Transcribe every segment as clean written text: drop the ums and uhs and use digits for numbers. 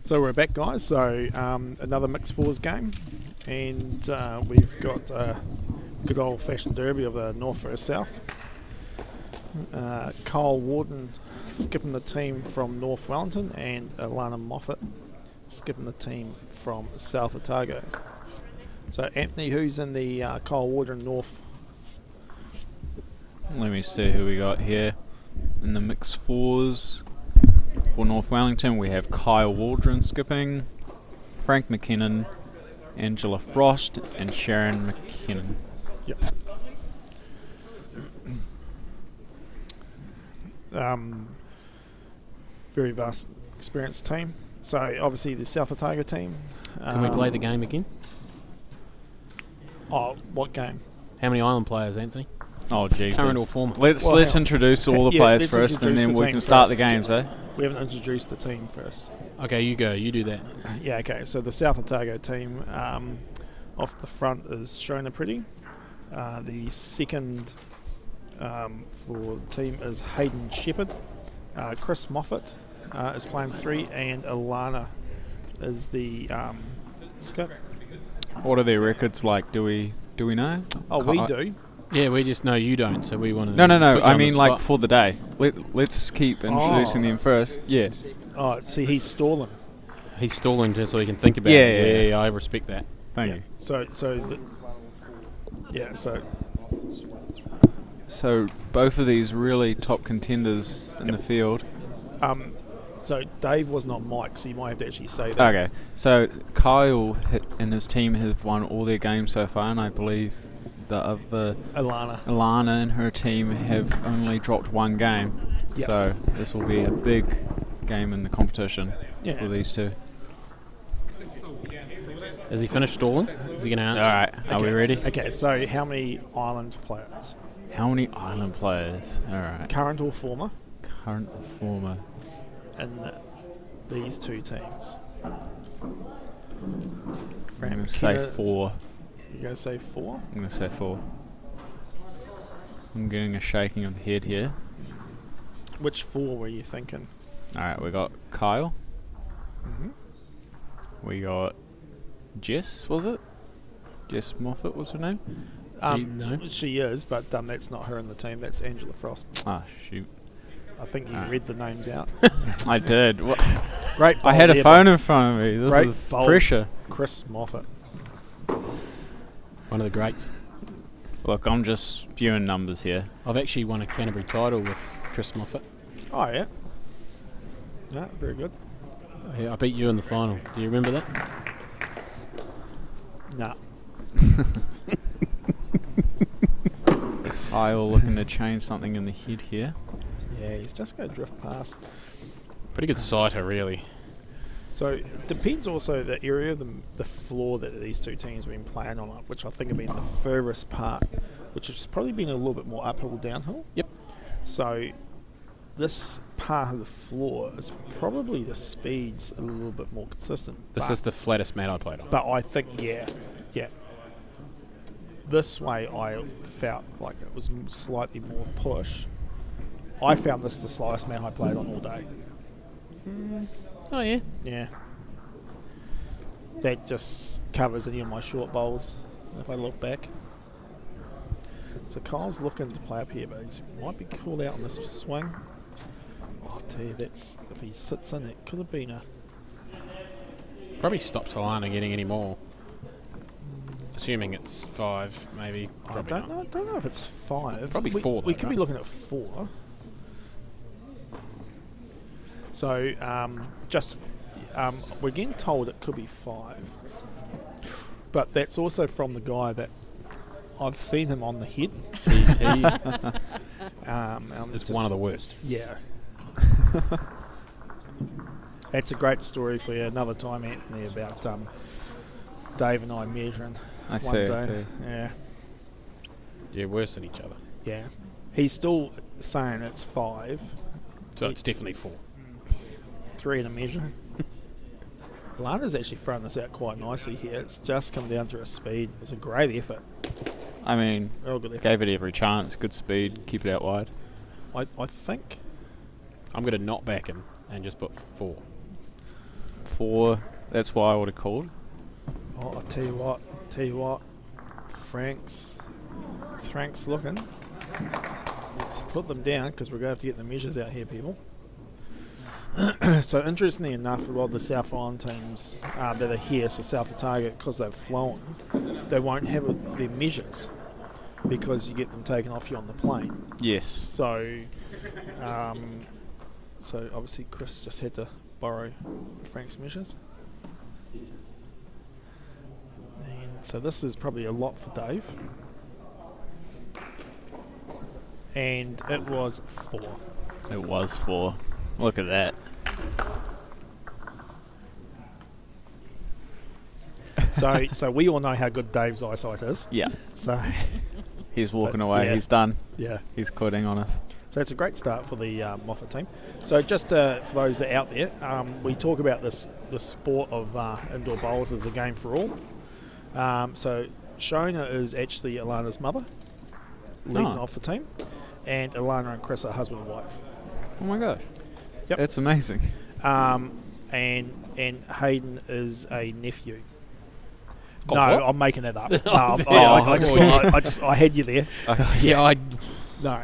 So we're back, guys. So another mixed fours game, and we've got a good old-fashioned derby of the North versus South. Kyle Waldren skipping the team from North Wellington, and Alana Moffitt skipping the team from South Otago. So Anthony, who's in the Kyle Waldren North? Let me see who we got here in the mixed fours. For North Wellington, we have Kyle Waldren skipping, Frank McKinnon, Angela Frost, and Sharon McKinnon. Yep. Very vast, experienced team. So obviously the South Otago team. Can we play the game again? Oh, what game? How many island players, Anthony? Oh, gee. Current or former? Let's introduce all the players first, and introduce then the we team can start first. the games, eh? We haven't introduced the team first. Okay, you go. You do that. Yeah, okay. So the South Otago team off the front is Shona Pretty. The second for the team is Hayden Shepherd. Chris Moffitt is playing 3, and Alana is the skip. What are their records like? Do we know? Oh, we do. Yeah, we just know you don't, so we want to. No. I mean, like for the day. Let's keep introducing Oh. them first. Yeah. Oh, see, he's stalling. He's stalling just so he can think about Yeah, it. yeah. I respect that. Thank you. So both of these really top contenders in the field. So Dave was not Mike, so you might have to actually say that. Okay, so Kyle and his team have won all their games so far, and I believe the other Alana and her team have only dropped one game. Yep. So this will be a big game in the competition for these two. Has he finished stalling? Is he going to answer? All right, are we ready? Okay, so how many island players? How many island players? All right. Current or former? Current or former? In these two teams. I'm going to say 4. You're going to say 4? I'm going to say 4. I'm getting a shaking of the head here. Which 4 were you thinking? Alright, we got Kyle. Mm-hmm. We got Jess, was it? Jess Moffitt was her name? No. She is, but that's not her in the team. That's Angela Frost. Ah, shoot. I think you read the names out. I did. Great. I had a phone in front of me. This is bold. pressure. Chris Moffitt. One of the greats. Look, I'm just viewing numbers here. I've actually won a Canterbury title with Chris Moffitt. Oh, yeah. Yeah, very good. I beat you in the final. Do you remember that? Nah. Kyle looking to change something in the head here. Yeah, he's just going to drift past. Pretty good sighter, really. So it depends also the area of the floor that these two teams have been playing on, which I think have been the furthest part, which has probably been a little bit more uphill, downhill. Yep. So this part of the floor is probably the speed's a little bit more consistent. This is the flattest mat I played on. But I think, yeah. This way I felt like it was slightly more push. I found this the slowest mat I played on all day. Oh, yeah? Yeah. That just covers any of my short bowls if I look back. So Kyle's looking to play up here, but he might be called out on this swing. Oh, I tell you, that's if he sits in, it could have been a... Probably stops Alana getting any more. Assuming it's 5, maybe. I don't know if it's 5. Probably 4, We though, could be right? looking at 4. So, we're getting told it could be 5. But that's also from the guy that I've seen him on the head. It's one of the worst. Yeah. That's a great story for you another time, Anthony, about Dave and I measuring I one see. day. Yeah. Yeah, worse than each other. Yeah. He's still saying it's 5. So it's definitely 4. 3 in a measure. Lana's actually thrown this out quite nicely here. It's just come down to her speed. It's a great effort. I mean, Real good effort. gave it every chance. Good speed. Keep it out wide. I think I'm going to not back him and just put 4. 4. That's what I would have called. Oh, I'll tell you what. Frank's looking. Let's put them down because we're going to have to get the measures out here, people. So interestingly enough, a lot of the South Island teams that are here, so South Otago, because they've flown, they won't have their measures because you get them taken off you on the plane. Yes. So obviously Chris just had to borrow Frank's measures. And so this is probably a lot for Dave. And it was 4. It was 4. Look at that. So we all know how good Dave's eyesight is. Yeah. So He's walking away. yeah. He's done. yeah. He's quitting on us. So it's a great start for the Moffitt team. So just for those that are out there, we talk about the sport of indoor bowls as a game for all. So Shona is actually Alana's mother, leading off the team, and Alana and Chris are husband and wife. Oh my gosh. Yep. That's amazing. And Hayden is a nephew. Oh, No, what? I'm making that up. I had you there. Yeah, No,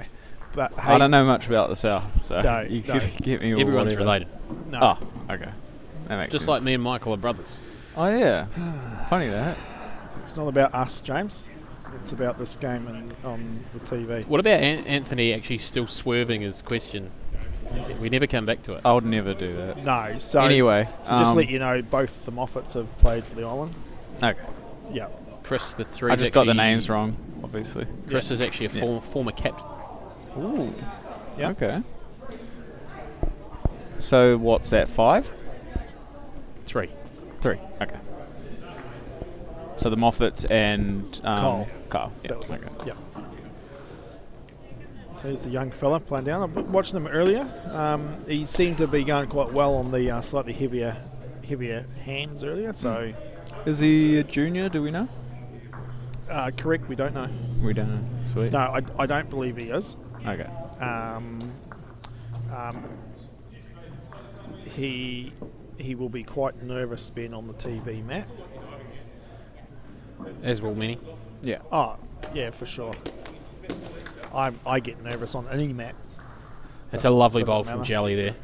but I Hayden, don't know much about the South, so No, you no. could get me with everyone's whatever. related. no. Oh, okay. That makes Just sense. like me and Michael are brothers. Oh, yeah. Funny that. It's not about us, James. It's about this game on the TV. What about Anthony actually still swerving his question? We never come back to it. I would never do that. No, so Anyway. so just to let you know, both the Moffitts have played for the island. Okay. Yeah. Chris, the 3. I just got the names wrong, obviously. Chris is actually a Yeah. former captain. Ooh. Yeah. Okay. So what's that, 5? 3. 3. Okay. So the Moffitts and Kyle. Yeah. That was okay. it. Yeah. So he's the young fella playing down. I've been watching him earlier. He seemed to be going quite well on the slightly heavier hands earlier. So Is he a junior? Do we know? correct, we don't know. We don't know. Sweet. No, I don't believe he is. Okay. He will be quite nervous being on the TV, Matt. As will many. Yeah. Oh, yeah, for sure. I get nervous on any mat. It's a lovely Doesn't bowl from matter. Jelly there.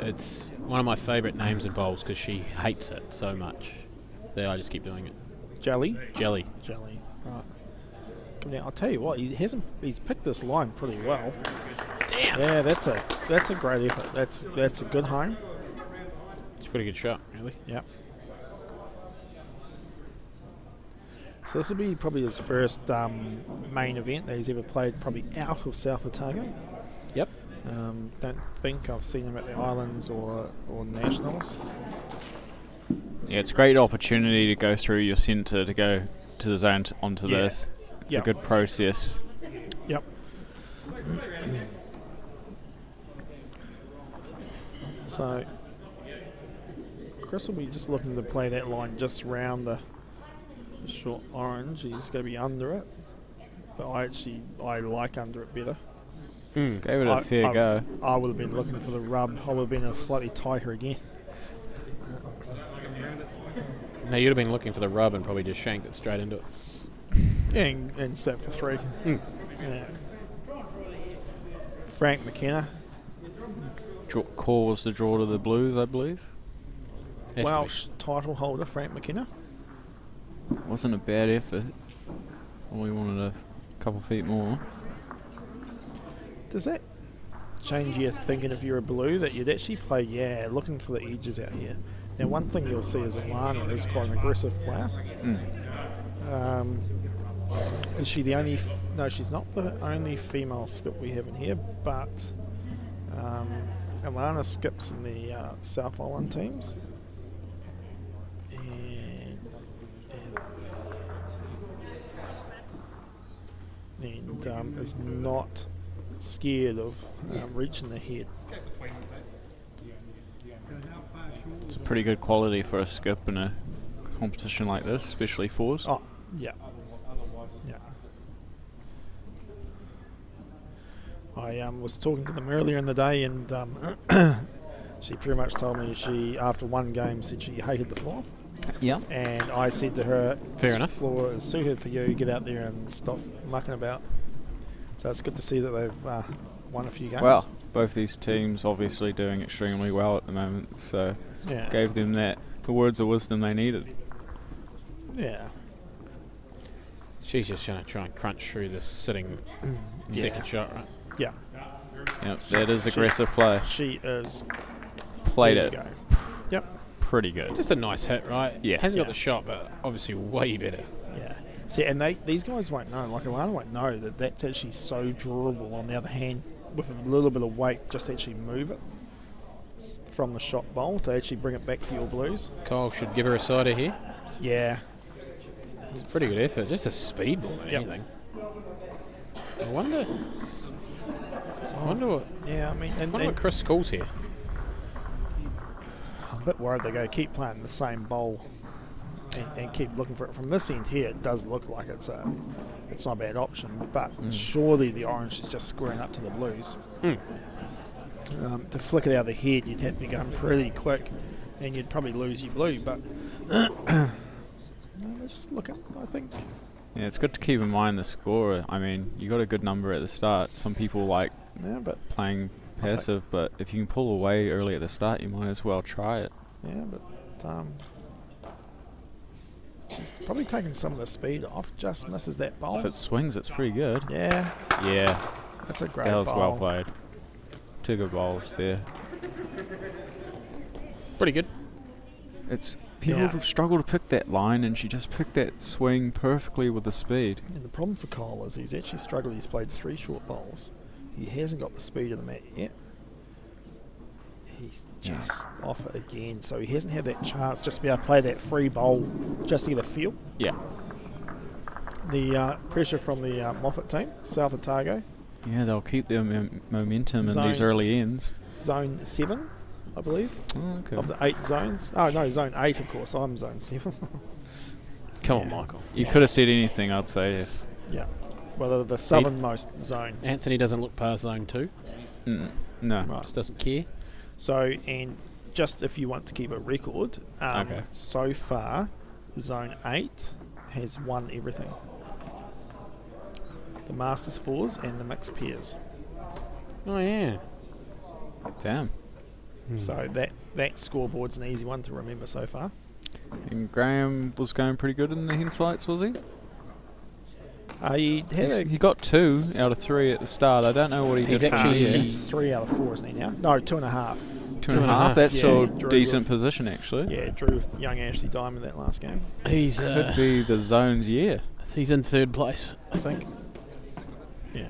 It's one of my favourite names in bowls because she hates it so much that I just keep doing it. Jelly. Jelly. Right. Come down. I'll tell you what. He's picked this line pretty well. Damn. Yeah, that's a great effort. That's a good home. It's a pretty good shot, really. Yep. So this will be probably his first main event that he's ever played, probably out of South Otago. Yep. Don't think I've seen him at the Islands or Nationals. Yeah, it's a great opportunity to go through your centre to go to the zone onto Yeah. this. It's Yeah. a good process. Yep. So Chris will be just looking to play that line just round the short orange. He's going to be under it, but I like under it better. Gave it a fair go. I would have been looking for the rub. I would have been a slightly tighter again. Now you'd have been looking for the rub and probably just shanked it straight into it. And set for 3. Yeah. Frank McKenna. Call was the draw to the Blues, I believe. Has to be. Welsh title holder Frank McKenna. Wasn't a bad effort. We wanted a couple feet more. Does that change your thinking if you're a blue that you'd actually play, looking for the edges out here? Now, one thing you'll see is Alana is quite an aggressive player. Is she the only... no, she's not the only female skip we have in here, but Alana skips in the South Island teams. And is not scared of reaching the head. It's a pretty good quality for a skip in a competition like this, especially fours. Oh, yeah. Yeah. I was talking to them earlier in the day, and she pretty much told me she, after one game, said she hated the floor. Yeah. And I said to her, Fair "This enough. floor is suited for you. Get out there and stop mucking about." So it's good to see that they've won a few games. Well, both these teams obviously doing extremely well at the moment, so yeah, gave them the words of wisdom they needed. yeah, She's just going to try and crunch through this sitting Yeah. second shot, right? yeah. Yep, that is aggressive play. She is. Played there it you go. Yep. pretty good. Just a nice hit, right? Yeah. Hasn't Yeah. got the shot, but obviously way better. Yeah. See, and these guys won't know. Like Alana won't know that that's actually so drawable. On the other hand, with a little bit of weight, just actually move it from the shot bowl to actually bring it back to your blues. Kyle should give her a sider here. Yeah. It's a pretty good effort. Just a speed more than Yep. anything. I wonder what Yeah, I mean, and what Chris calls here. I'm a bit worried they're going to keep playing the same bowl and keep looking for it. From this end here, it does look like it's not a bad option, but surely the orange is just squaring up to the blues. To flick it out of the head, you'd have to be going pretty quick, and you'd probably lose your blue. But just look at, I think. Yeah, it's good to keep in mind the score. I mean, you got a good number at the start. Some people like Yeah, but playing passive, but if you can pull away early at the start, you might as well try it. he's probably taking some of the speed off. Just misses that bowl. If it swings, it's pretty good. Yeah, Yeah, that's a great that was bowl. well played. Two good bowls there. Pretty good. It's people Yeah. have struggled to pick that line, and she just picked that swing perfectly with the speed. And the problem for Kyle is he's actually struggled. He's played 3 short bowls. He hasn't got the speed of the mat yet. He's just off it again, so he hasn't had that chance just to be able to play that free bowl just to get a feel. Yeah. The pressure from the Moffitt team, South Otago, Yeah, they'll keep their momentum in these Zone. early ends. zone 7, I believe, Oh, okay. of the 8 zones. Oh no, zone 8 of course. I'm zone 7. Come on, Yeah. Michael. You could have said anything, I'd say yes. Yeah, well, the southernmost zone. Anthony doesn't look past zone 2. No. Right. Just doesn't care. So, and just if you want to keep a record, Okay. so far, Zone 8 has won everything. The Masters 4s and the mixed pairs. Oh, yeah. Damn. So that scoreboard's an easy one to remember so far. And Graham was going pretty good in the Henslights, was he? He had He got 2 out of 3 at the start. I don't know what he He's did actually- from here. he's 3 out of 4, isn't he now? No, 2.5. 2.5. That's Yeah, still drew decent with- position, actually. Yeah, drew with young Ashley Diamond that last game. He's Could be the zone's year. he's in third place, I think. Yeah.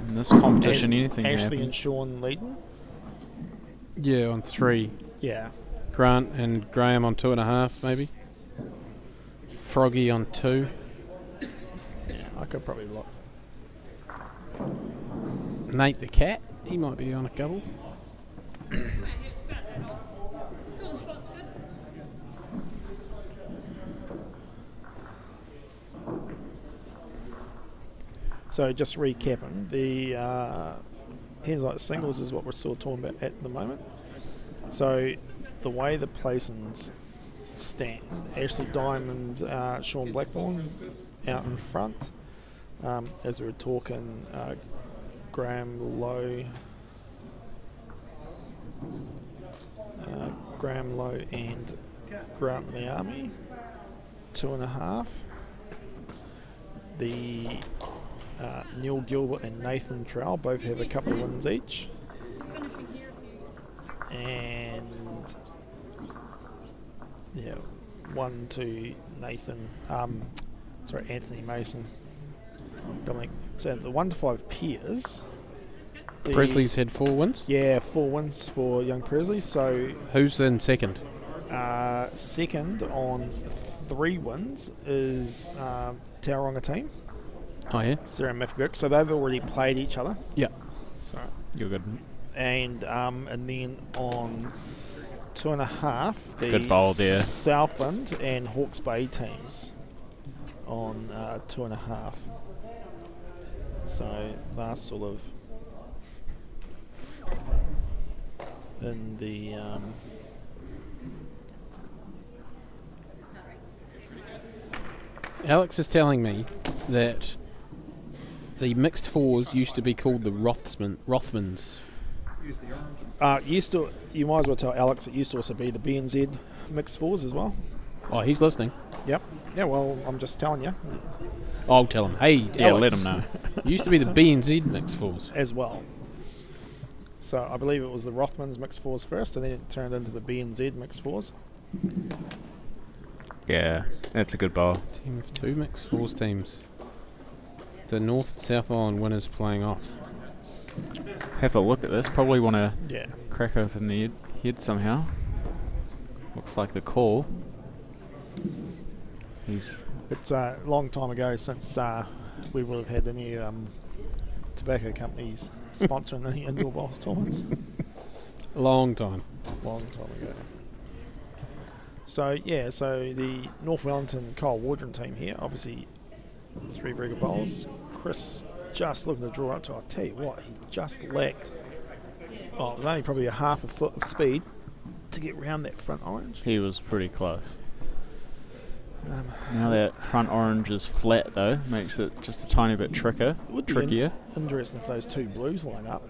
In this competition, And anything can Ashley happen. and Sean leading. Yeah, on 3. Yeah. Grant and Graham on 2.5, maybe. Froggy on 2. Yeah, I could probably look. Nate the cat, he might be on a couple. So just recapping, the hands like singles is what we're sort of talking about at the moment. So the way the placings stand, Ashley Diamond, Sean Blackburn out in front. As we were talking, Graham Lowe, and Grant Liami, 2.5. The Neil Gilbert and Nathan Trowell both have a couple of wins each. And yeah, 1 to Nathan, Anthony Mason. Dominic. So the 1 to 5 peers. the- Presley's had 4 wins. Yeah, 4 wins for young Presley. So Who's in second? second on 3 wins is Tauranga team, Oh, yeah? Sarah and Matthew Burke. So they've already played each other. Yeah. So You're good. and then on 2.5, the Good bowl there. Southland and Hawke's Bay teams on 2.5. So last sort of in the Alex is telling me that the mixed fours used to be called the Rothmans. you might as well tell Alex it used to also be the B&Z mixed fours as well. Oh, he's listening. Yep. Yeah, well, I'm just telling you I'll tell him. Hey, Yeah, Alex, let him know. it used to be the B&Z mixed fours. as well. So I believe it was the Rothmans mixed fours first, and then it turned into the B&Z mixed fours. Yeah, that's a good bowl. Team of 2 mixed fours teams. The North and South Island winners playing off. Have a look at this. Probably want to Yeah. crack open the head somehow. Looks like the call. It's a long time ago since we would have had any tobacco companies sponsoring the indoor bowls tournaments. Long time. Long time ago. So yeah, so the North Wellington Kyle Waldren team here, obviously 3 Brigger bowls. Chris just looking to draw up to. I tell you what, he just lacked. Oh, it was only probably a half a foot of speed to get round that front orange. He was pretty close. Now that front orange is flat though, makes it just a tiny bit trickier. Interesting if those 2 blues line up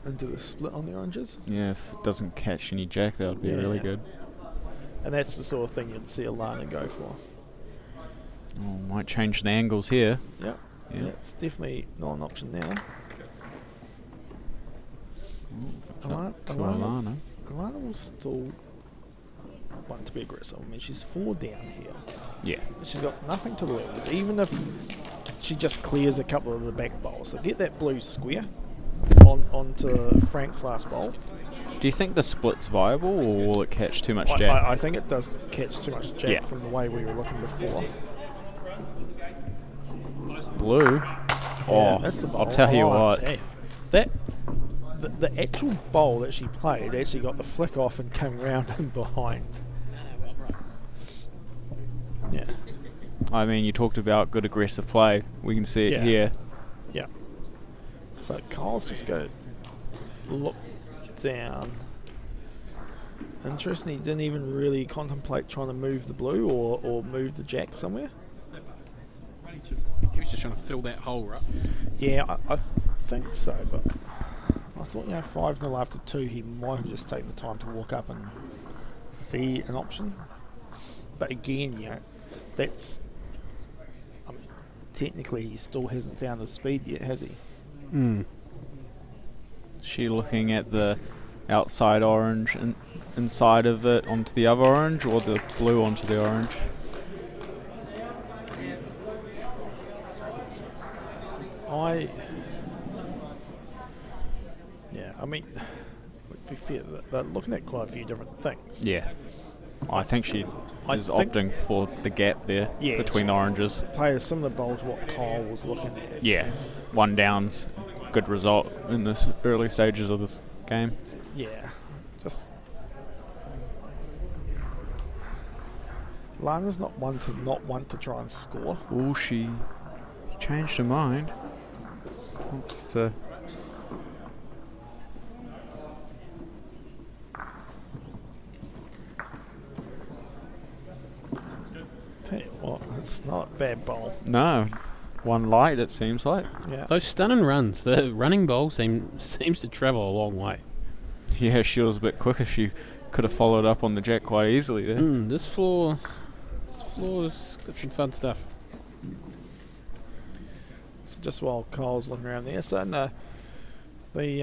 into the split on the oranges. Yeah, if it doesn't catch any jack, that would be really good. And that's the sort of thing you'd see Alana go for. Oh, might change the angles here. Yep. Yeah. Yeah, it's definitely not an option now. It's up to Alana. Alana will still want to be aggressive. I mean, she's 4 down here. Yeah. She's got nothing to lose, even if she just clears a couple of the back bowls. So get that blue square onto Frank's last bowl. Do you think the split's viable, or will it catch too much jack? I think it does catch too much jack from the way we were looking before. Blue. Yeah, that's the bowl. I'll tell you I'll what. tell you. That the actual bowl that she played actually got the flick off and came round and behind. Yeah. I mean, you talked about good aggressive play. We can see it here. Yeah. So Kyle's just go look down. Interesting, he didn't even really contemplate trying to move the blue or move the jack somewhere. He was just trying to fill that hole, right? Yeah, I think so, but I thought, 5-0 after 2, he might have just taken the time to walk up and see an option. But again, that's... I mean, technically, he still hasn't found the speed yet, has he? She looking at the outside orange and inside of it onto the other orange, or the blue onto the orange? I mean, to be fair, they're looking at quite a few different things. Yeah. I think she is think- opting for the gap there between the oranges. Play a similar bowl to what Kyle was looking at. Yeah. 1 down's good result in the early stages of this game. Yeah, just Lana's not one to try and score. Oh, she changed her mind. Wants to. Tell you what, it's not a bad bowl. No. 1 light, it seems like. Yeah, Those stunning runs, the running bowl seems to travel a long way. Yeah, she was a bit quicker. She could have followed up on the jack quite easily there. This floor's got some fun stuff. so just while Kyle's looking around there, so in the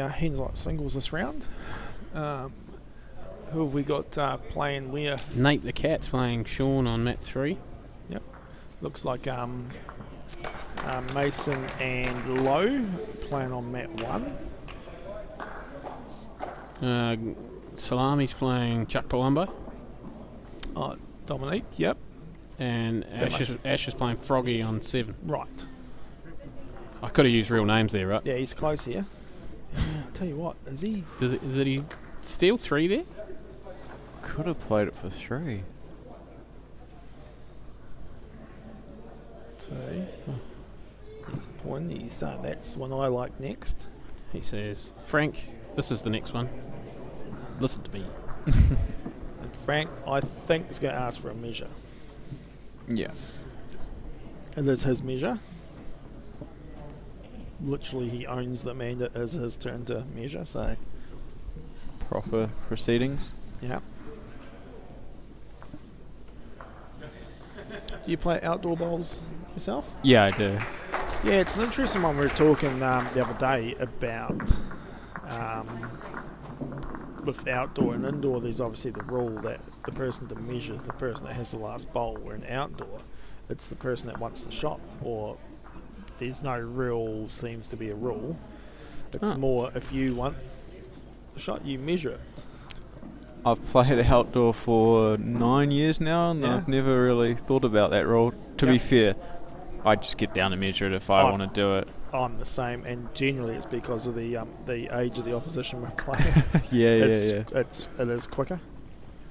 Hens Like singles this round, who have we got playing where? Nate the Cat's playing Sean on mat 3. Yep, looks like Mason and Lowe playing on mat 1. Salami's playing Chuck Palumbo. Dominique, yep. And Ash is playing Froggy on 7. Right. I could have used real names there, right? Yeah, he's close here. Yeah, I'll tell you what, is he... Did he steal 3 there? Could have played it for 3. So, he's pointing, that's one I like next. He says, Frank, this is the next one. Listen to me. And Frank, I think, is going to ask for a measure. Yeah. And there's his measure. Literally, he owns them, and it is his turn to measure. So, Proper proceedings. yeah. Do you play outdoor bowls yourself? Yeah, I do. Yeah, it's an interesting one. We were talking the other day about with outdoor and indoor. There's obviously the rule that the person to measure is the person that has the last bowl. Where in outdoor, it's the person that wants the shot, or there's no real seems to be a rule. It's more if you want the shot, you measure it. I've played outdoor for 9 years now, and Yeah. I've never really thought about that rule. To Yeah. be fair, I just get down and measure it if I want to do it. I'm the same, and generally it's because of the age of the opposition we're playing. Yeah. It is quicker.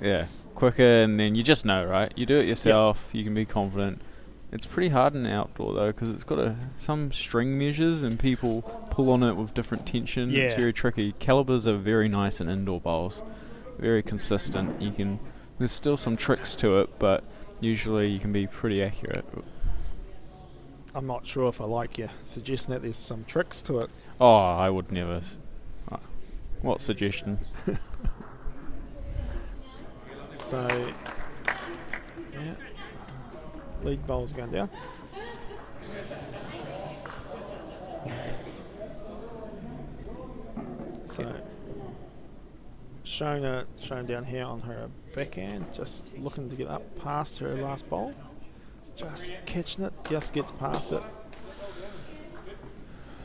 Yeah, quicker, and then you just know, right? You do it yourself, you can be confident. It's pretty hard in outdoor, though, because it's got some string measures, and people pull on it with different tension. It's Yeah. very tricky. Calibers are very nice in indoor bowls. Very consistent. There's still some tricks to it, but usually you can be pretty accurate. I'm not sure if I like you suggesting that there's some tricks to it. Oh, I would never. What suggestion? So, yeah, lead bowl's going down. So, Shona down here on her backhand, just looking to get up past her last bowl. Just catching it, just gets past it.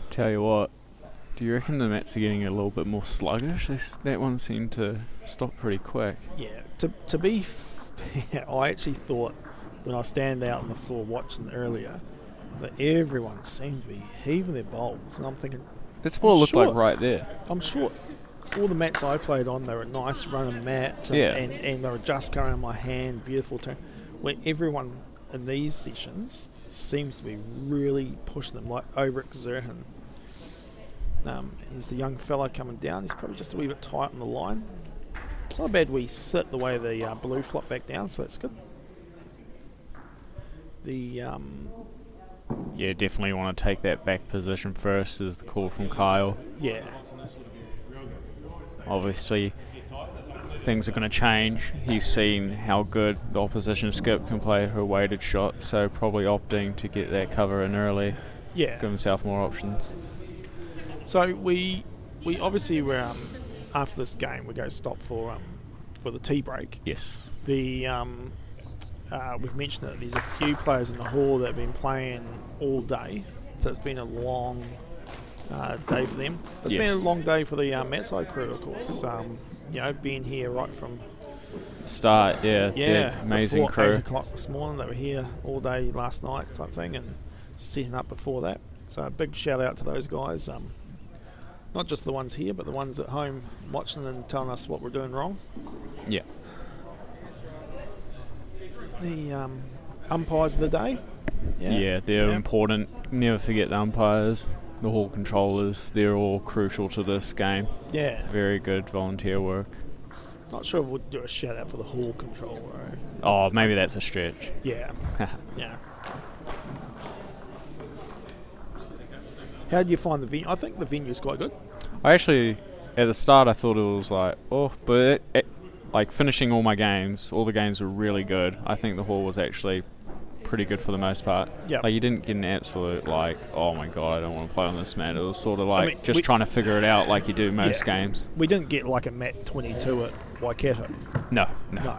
Tell you what, do you reckon the mats are getting a little bit more sluggish? That one seemed to stop pretty quick. Yeah, to be fair, I actually thought when I was standing out on the floor watching earlier that everyone seemed to be heaving their bowls, and I'm thinking, That's what it looked like right there. I'm sure all the mats I played on, they were nice running mats, and, Yeah. and they were just going in my hand, beautiful turn. Where everyone in these sessions seems to be really pushing them, like overexerting. He's the young fella coming down. He's probably just a wee bit tight on the line. It's not bad we sit the way the blue flop back down, so that's good. Yeah, definitely want to take that back position first, is the call from Kyle. Yeah. Obviously, things are going to change. He's seen how good the opposition skip can play her weighted shot, so probably opting to get that cover in early, Yeah. give himself more options. So we obviously were after this game we go stop for the tea break. Yes. The we've mentioned that there's a few players in the hall that have been playing all day, so it's been a long day for them. It's been a long day for the Matside crew, of course. Being here right from Start, yeah, amazing before crew. 8 o'clock this morning. They were here all day last night type thing, and setting up before that. So a big shout out to those guys. Not just the ones here, but the ones at home watching and telling us what we're doing wrong. Yeah. The umpires of the day. Yeah, they're important. Never forget the umpires, the hall controllers. They're all crucial to this game. Yeah. Very good volunteer work. Not sure if we'll do a shout out for the hall controller. Oh, maybe that's a stretch. Yeah. Yeah. How did you find the venue? I think the venue's quite good. I actually, at the start, I thought it was but like finishing all the games were really good. I think the hall was actually pretty good for the most part. Yeah. Like you didn't get an absolute oh my god, I don't want to play on this mat. It was sort of like we trying to figure it out like you do most games. We didn't get like a mat 22 at Waikato. No. No.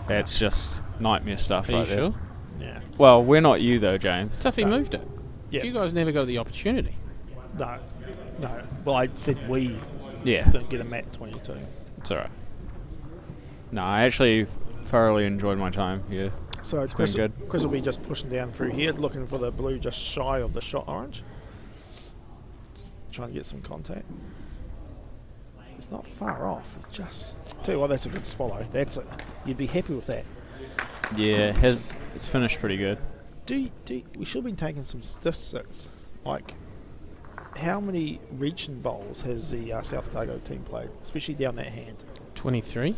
That's just nightmare stuff Are right you there. sure? Yeah. Well, we're not you though, James. Tuffy moved it. Yeah. You guys never got the opportunity. No. Well, I said we Yeah, didn't get a mat 22. it's alright. No, I actually thoroughly enjoyed my time here. So It's Chris, been good. Chris will be just pushing down through here, looking for the blue just shy of the shot orange. Just trying to get some contact. It's not far off. It's just. Tell you what, that's a good swallow. That's it. You'd be happy with that. Yeah, it's finished pretty good. We should have been taking some statistics, like how many reaching bowls has the South Otago team played, especially down that hand? 23.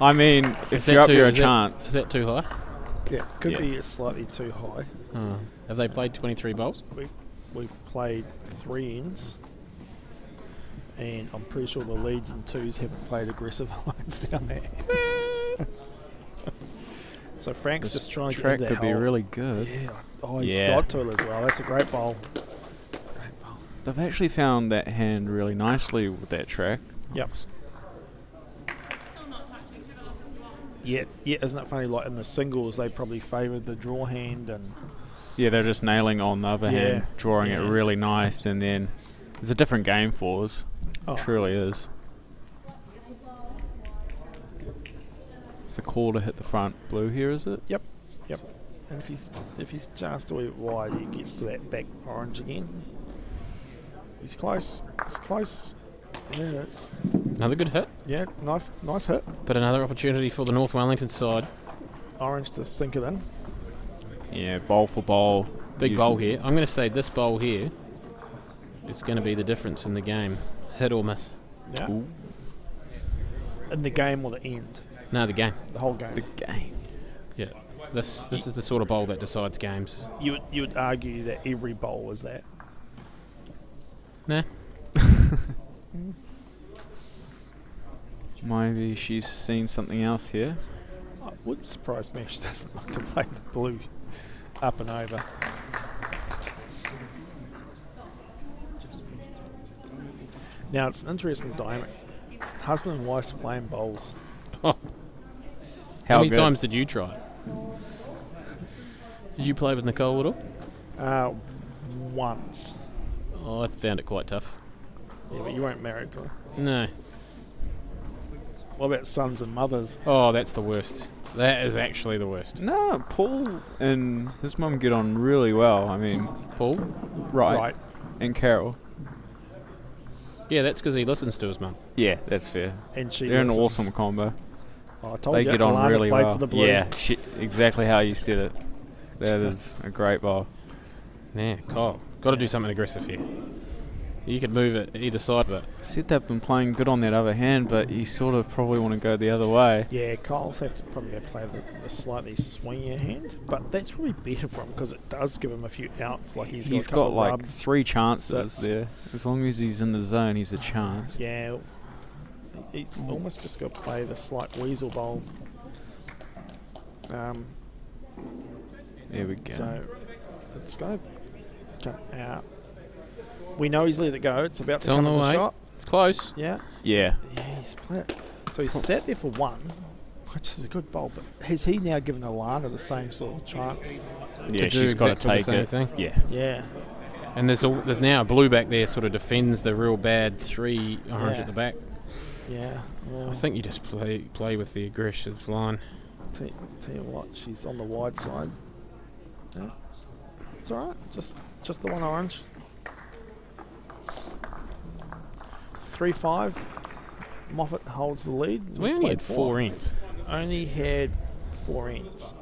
I mean, if you're up there a chance. Is that too high? Yeah, could be slightly too high. Have they played 23 bowls? We've played 3 ends, and I'm pretty sure the leads and twos haven't played aggressive lines down there. So Frank's just trying to track get that could be hole. really good. Yeah. Oh, he's got to it as well. That's a great bowl. They've actually found that hand really nicely with that track. Yep. Yeah, isn't it funny? Like in the singles, they probably favoured the draw hand, and Yeah, they're just nailing on the other hand, drawing it really nice, and then it's a different game for us. It truly is. It's the call to hit the front blue here, is it? Yep. And if he's just a wee bit wide, he gets to that back orange again. He's close. It's close. Yeah, that's Another good hit, nice hit. but another opportunity for the North Wellington side. Orange to sink it in. Yeah, bowl for bowl. Big bowl here. I'm going to say this bowl here is going to be the difference in the game. Hit or miss. Yeah. Ooh. In the game or the end? No, the game. The whole game. The game. Yeah. This is the sort of bowl that decides games. You would argue that every bowl is that. Nah. Maybe she's seen something else here. It would surprise me if she doesn't like to play the blue up and over. Now it's an interesting dynamic. Husband and wife's playing bowls. Oh. How many times did you try? Did you play with Nicole at all? Once. Oh, I found it quite tough. Yeah, but you weren't married to her. No. What about sons and mothers? Oh, that's the worst. That is actually the worst. No, Paul and his mum get on really well. I mean, Paul? right. And Carol. Yeah, that's because he listens to his mum. Yeah, that's fair. And she They're listens. an awesome combo. Oh, I told They you, get on Alana really played well. For the blue. Yeah, exactly how you said it. That is a great bowl. Yeah, Kyle. Got to do something aggressive here. You could move it either side, but Said they've been playing good on that other hand, but you sort of probably want to go the other way. Yeah, Kyle's have to probably go play the slightly swingier hand, but that's probably better for him because it does give him a few outs. Like he's got, a couple like rubs. 3 chances Sits. there. As long as he's in the zone, he's a chance. Yeah, he's almost just got to play the slight weasel bowl. There we go. So it's going to come out. We know he's let it go. It's about to on come the in the way. shot. It's close. Yeah. Yeah. Yeah, he's played it. So he's sat there for 1, which is a good bowl. But has he now given Alana the same sort of chance? Yeah, do she's got to exactly the take same it. thing. Yeah. Yeah. And there's now a blue back there sort of defends the real bad 3 orange at the back. Yeah. Well, I think you just play with the aggressive line. tell you what, she's on the wide side. Yeah. It's all right. Just the 1 orange. 3-5. Moffitt holds the lead. We only had 4 ends. Only had 4 ends.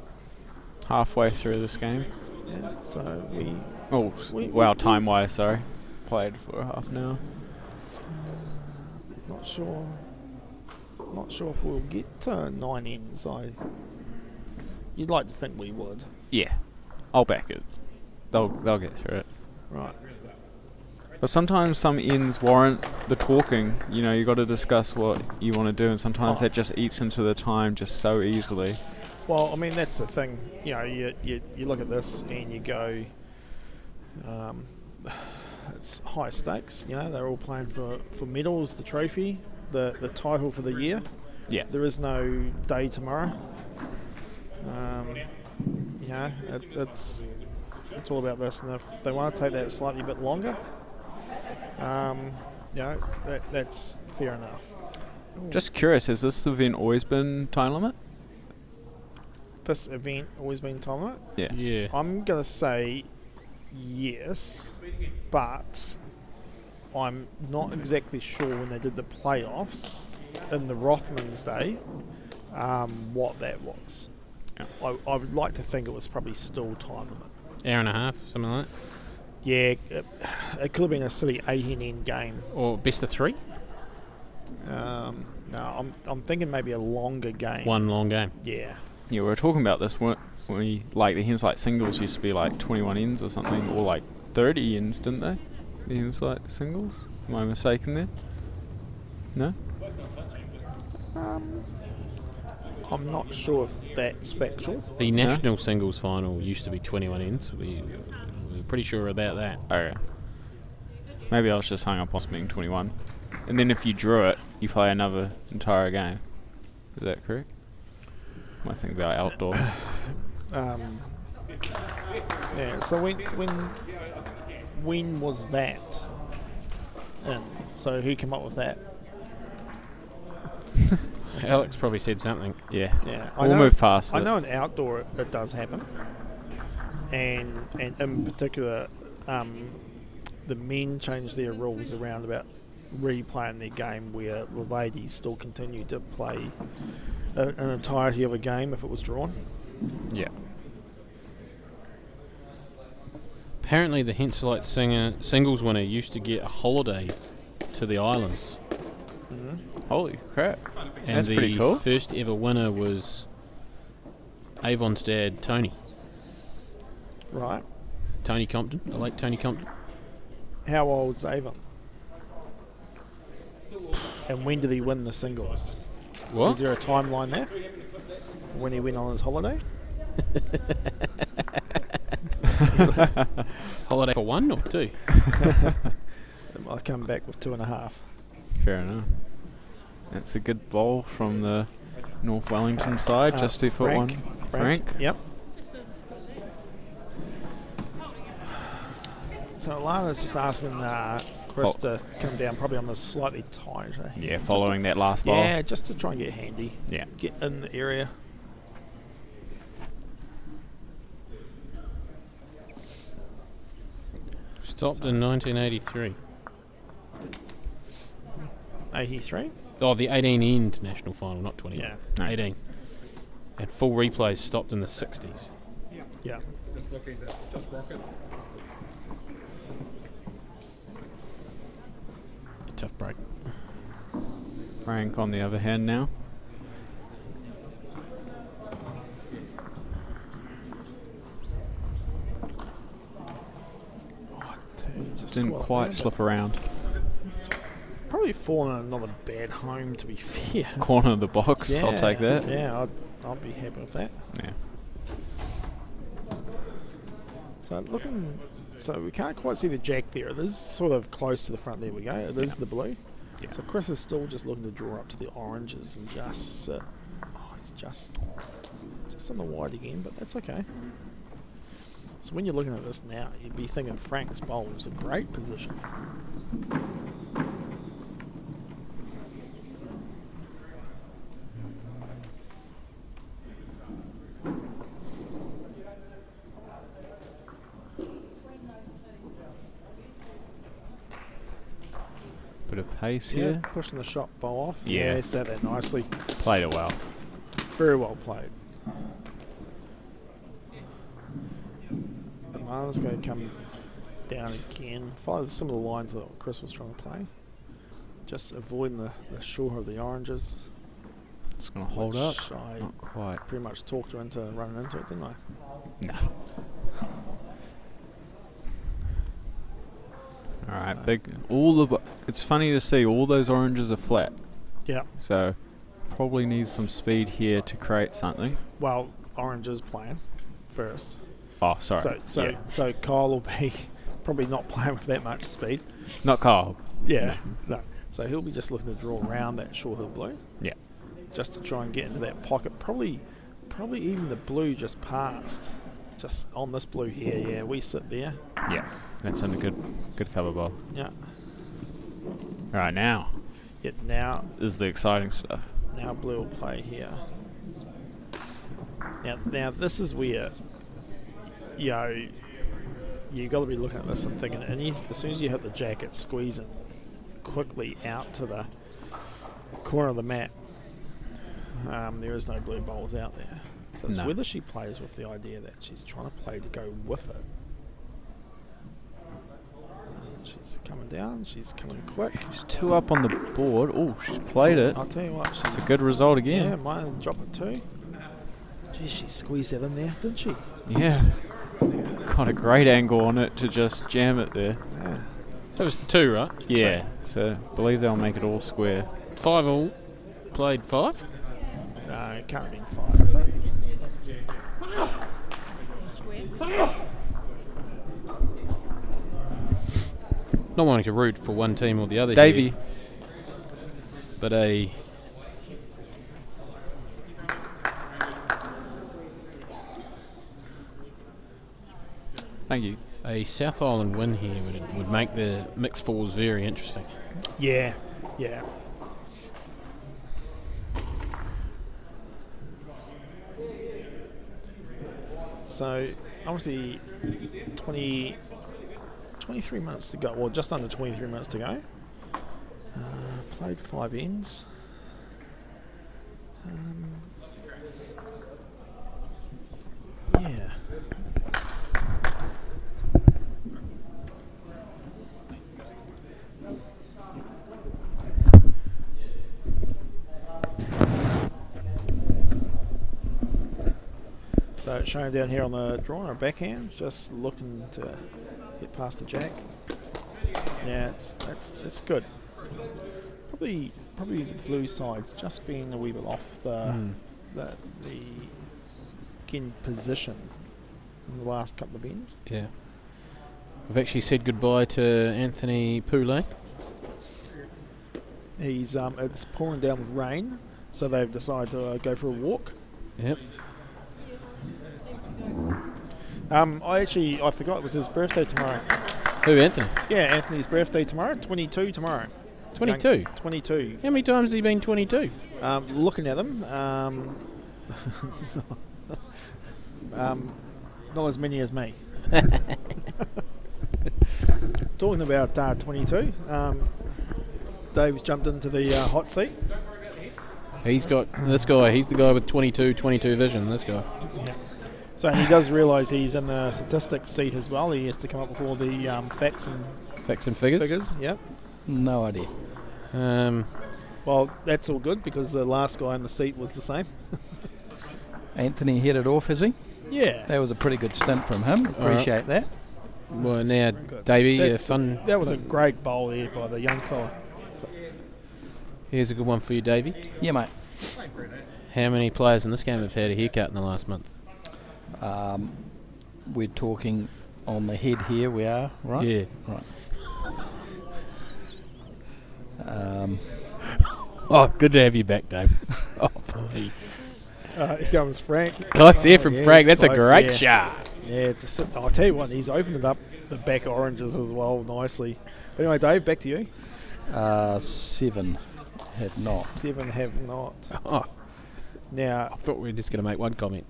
Halfway through this game. Yeah. So we. Oh, wow, time-wise, sorry. Played for half an hour. Not sure if we'll get to 9 ends. You'd like to think we would. Yeah. I'll back it. They'll get through it. Right. But sometimes some ends warrant the talking. You know, you got to discuss what you want to do, and sometimes that just eats into the time just so easily. Well, I mean, that's the thing. You know, you look at this and you go, it's high stakes. You know, they're all playing for medals, the trophy, the title for the year. Yeah. There is no day tomorrow. You know, it's all about this, and if they want to take that slightly bit longer, you know, that's fair enough. Just curious, has this event always been time limit? This event always been time limit? Yeah. Yeah. I'm going to say yes, but I'm not exactly sure when they did the playoffs in the Rothmans Day what that was. Yeah. I would like to think it was probably still time limit. Hour and a half, something like that. Yeah, it could have been a silly 18-end game. Or best of 3? No, I'm thinking maybe a longer game. One long game. Yeah. Yeah, we were talking about this when like the Henslight singles used to be like 21 ends or something, or like 30 ends, didn't they? The Henslight singles? Am I mistaken there? No? I'm not sure if that's factual. The national singles final used to be 21 ends. We're pretty sure about that. Okay. Maybe I was just hung up on being 21. And then if you drew it, you play another entire game. Is that correct? I think about outdoor. Yeah. So when was that? And so who came up with that? Alex probably said something. Yeah. Yeah. We'll move past I it. know in outdoor it does happen, and in particular, the men changed their rules around about replaying their game, where the ladies still continued to play an entirety of a game if it was drawn. Yeah. Apparently the Henslight singles winner used to get a holiday to the islands. Holy crap. And That's pretty cool. the first ever winner was Avon's dad, Tony. Right. Tony Compton, the late Tony Compton. How old's Avon? And when did he win the singles? What? Is there a timeline there? When he went on his holiday? Holiday for 1 or 2? I'll come back with 2.5. Fair enough. That's a good bowl from the North Wellington side, just to put one. Frank? Yep. So Alana's just asking Chris to come down probably on the slightly tighter. Yeah, following that last bowl. Yeah, just to try and get handy. Yeah. Get in the area. Stopped in 1983. 83? Oh, the 18-end national final, not 20. Yeah. No. 18. And full replays stopped in the 60s. Yeah. Tough break. Frank on the other hand now. Didn't quite slip around. Probably fallen in another bad home, to be fair. Corner of the box, I'll take that. Yeah, I'll be happy with that. Yeah. So we can't quite see the jack there. It is sort of close to the front. There we go. It is the blue. Yeah. So Chris is still just looking to draw up to the oranges and just sit. Oh, he's just on the wide again, but that's okay. So when you're looking at this now, you'd be thinking Frank's bowl is a great position. Bit of pace Yeah, here. pushing the shot bowl off. Yeah. Set that nicely. Played it well. Very well played. Alana's going to come down again. Follow some of the lines that Chris was trying to play. Just avoiding the shore of the oranges. It's going to hold up. which I Not quite. pretty much talked her into running into it, didn't I? No. Alright, So- it's funny to see all those oranges are flat. Yeah. So probably need some speed here to create something. Well, orange is playing first. Oh, sorry. So Kyle will be probably not playing with that much speed. Not Carl. Yeah. No. So he'll be just looking to draw around that short hill blue. Yeah. Just to try and get into that pocket. Probably even the blue just passed. Just on this blue here, yeah, we sit there. Yeah. That's in a good cover ball. Yeah. Alright, now Yeah, now is the exciting stuff. blue will play here. Now this is where you got to be looking at this and thinking, and as soon as you hit the jacket, squeeze it quickly out to the corner of the mat. There is no blue bowls out there. So it's No. whether she plays with the idea that she's trying to play to go with it, She's coming down. She's coming quick. She's 2 up on the board. Oh, she's played it. I'll tell you what. It's a good result again. Yeah, mine dropped it too. Geez, she squeezed that in there, didn't she? Yeah. Got a great angle on it to just jam it there. Yeah. That was 2, right? Yeah. So I believe they'll make it all square. 5 all. Played 5? No, it can't be 5, is it? Not wanting to root for one team or the other Davey. here, but a Thank you. South Island win here would make the mixed fours very interesting. Yeah, yeah. So, obviously, 23 minutes to go. Well, just under 23 minutes to go. Played 5 ends. Yeah. So it's showing down here on the draw on our backhand, just looking to get past the jack. Yeah, it's good. Probably the blue side's just been a wee bit off the again position in the last couple of ends. Yeah. We've actually said goodbye to Anthony Poulet. He's it's pouring down with rain, so they've decided to go for a walk. Yep. I forgot it was his birthday tomorrow. Who, Anthony? Yeah, Anthony's birthday tomorrow. 22 tomorrow. 22? 22. How many times has he been 22? Looking at them, not as many as me. Talking about 22, Dave's jumped into the hot seat. He's got this guy. He's the guy with 22 vision. This guy. Yeah. So he does realise he's in the statistics seat as well. He has to come up with all the facts and figures. Yep. No idea. Well, that's all good because the last guy in the seat was the same. Anthony headed off, has he? Yeah. That was a pretty good stint from him. Appreciate that. Well, now, Davey, that was a great bowl there by the young fella. Here's a good one for you, Davey. Yeah, mate. How many players in this game have had a haircut in the last month? We're talking on the head here, we are, right? Yeah. Right. Oh, good to have you back, Dave. Oh, please. Here comes Frank. Close here from Frank. That's close, a great shot. Yeah, I'll tell you what, he's opened up the back oranges as well nicely. But anyway, Dave, back to you. 7 have not. 7 have not. Oh, Now, I thought we were just going to make one comment.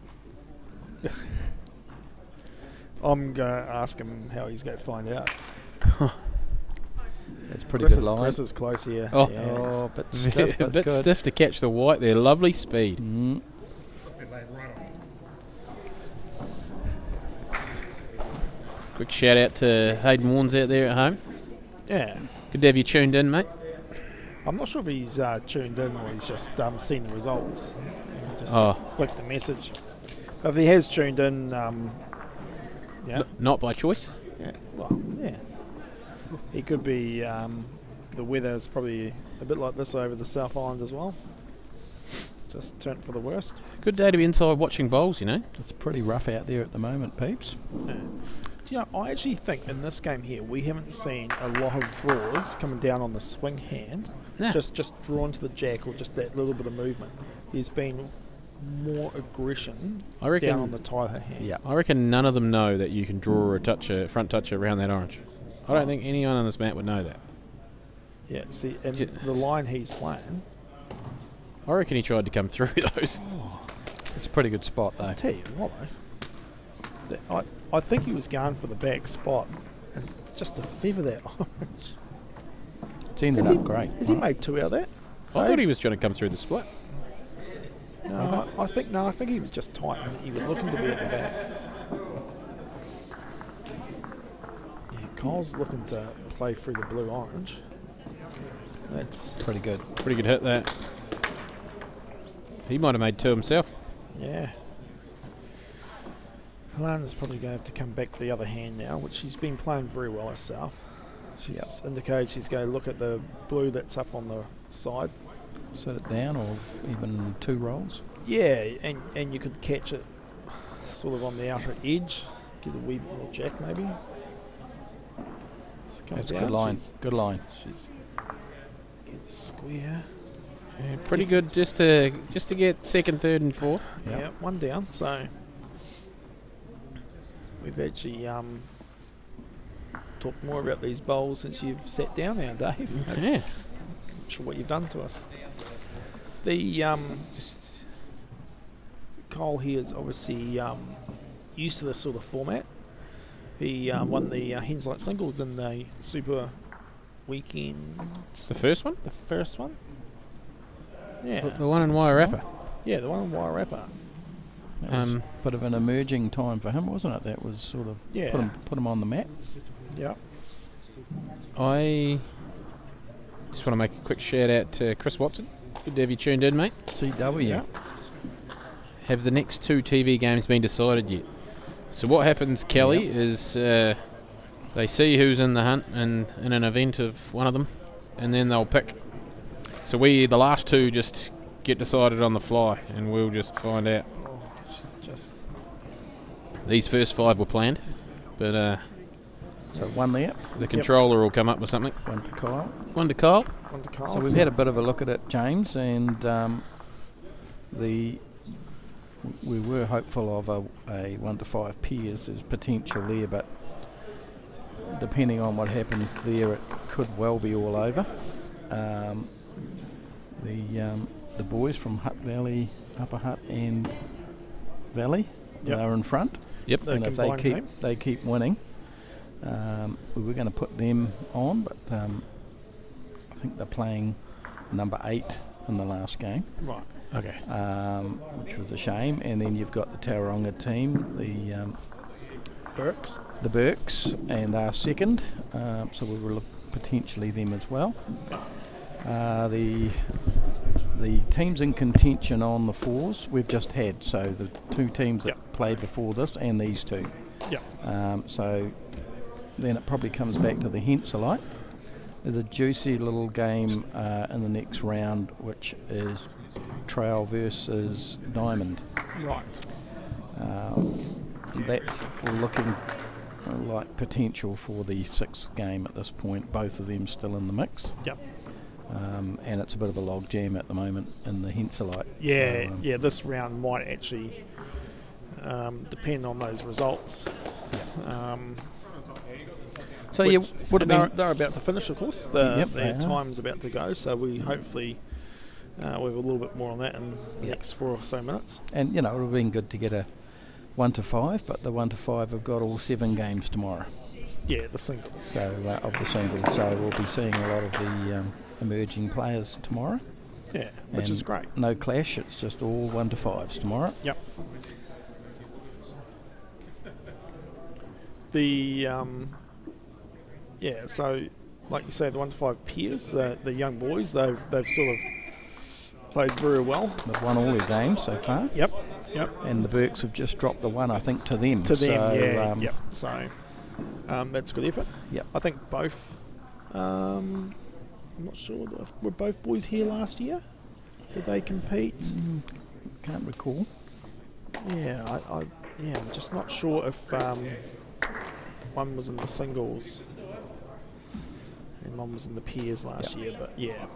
I'm going to ask him how he's going to find out. That's pretty Chris, good line. Chris is close here. Oh. Yeah, Oh, bit stiff, A but bit good. stiff to catch the white there. Lovely speed. Mm. Quick shout out to Hayden Warnes out there at home. yeah. Good to have you tuned in, mate. I'm not sure if he's tuned in or he's just seen the results and just clicked the message. But if he has tuned in, yeah. Not by choice. Yeah, well, yeah. He could be. The weather is probably a bit like this over the South Island as well. Just turned for the worst. Good day to be inside watching bowls, you know. It's pretty rough out there at the moment, peeps. Yeah. Do you know, I actually think in this game here we haven't seen a lot of draws coming down on the swing hand. Yeah. Just drawn to the jack or just that little bit of movement. There's been more aggression I reckon down on the Taiha hand. Yeah. I reckon none of them know that you can draw a front toucher around that orange. I don't think anyone on this mat would know that. Yeah, see, and the line he's playing, I reckon he tried to come through those. It's a pretty good spot, though. I tell you what, I think he was going for the back spot and just to feather that orange. It's ended up great. Has he made 2 out of that? I thought he was trying to come through the split. No, I think he was just tight and he was looking to be at the back. Yeah, Cole's looking to play through the blue-orange. That's Pretty good. Pretty good hit that. He might have made 2 himself. yeah. Alana's probably going to have to come back to the other hand now, which she's been playing very well herself. She's indicated she's going to look at the blue that's up on the side. Sit it down, or even 2 rolls. Yeah, and you could catch it sort of on the outer edge. Give it a wee bit more jack maybe. Just comes That's a down, good line. she's- Good line. She's get the square. Yeah, pretty good just to get second, third, and fourth. Yep. Yeah, one down. So we've actually talked more about these bowls since you've sat down now, Dave. That's- Not sure what you've done to us. The Kyle here is obviously used to this sort of format. He won the Henslight singles in the Super Weekend. The first one? The first one? Yeah. The one in Wairarapa. Yeah, the one in Wairarapa. That was a bit of an emerging time for him, wasn't it? That was sort of Yeah. put him on the map. Yeah. I just want to make a quick shout out to Chris Watson. Good to have you tuned in, mate. CW. Yeah. Have the next 2 TV games been decided yet? So what happens, Kelly, is they see who's in the hunt in an event of one of them, and then they'll pick. So the last 2 just get decided on the fly, and we'll just find out. Oh, just These first 5 were planned, but So 1 there, the controller will come up with something. 1 to Kyle. 1 to Kyle. on to Kyle. So we've had a bit of a look at it, James, and we were hopeful of a 1 to 5 pairs. There's potential there, but depending on what happens there, it could well be all over. The boys from Hutt Valley, Upper Hutt and Valley, Yep. are in front. Yep. The And if combined team. they keep winning, we were going to put them on, but I think they're playing number 8 in the last game, Right. Okay. which was a shame. And then you've got the Tauranga team, Burks. the Burks, and they're second, so we will look potentially them as well. The teams in contention on the 4s we've just had, so the 2 teams that Yep. played before this and these 2. Yeah. So then it probably comes back to the Henslight. There's a juicy little game in the next round, which is Trail versus Diamond. Right. That's looking like potential for the 6th game at this point, both of them still in the mix. Yep. And it's a bit of a log jam at the moment in the Henslight. Yeah. So, Yeah. This round might actually depend on those results. so you would have been. They're about to finish, of course. Yep, Their they are. time's about to go, so we hopefully we have a little bit more on that in the next 4 or so minutes. And, it would have been good to get a 1 to 5, but the 1 to 5 have got all 7 games tomorrow. Yeah, the singles. So of the singles, so we'll be seeing a lot of the emerging players tomorrow. Yeah, which is And great. No clash, it's just all 1 to 5s tomorrow. Yep. The so like you say, the 1 to 5 peers, the young boys, they've sort of played very well. They've won all their games so far. Yep. Yep. And the Burks have just dropped the 1, I think, to them. To them, So, yeah. Yep. So that's good effort. Yep. I think both. I'm not sure. Were both boys here last year? Did they compete? Can't recall. Yeah, I'm just not sure if one was in the singles and one was in the pairs last year, but yeah.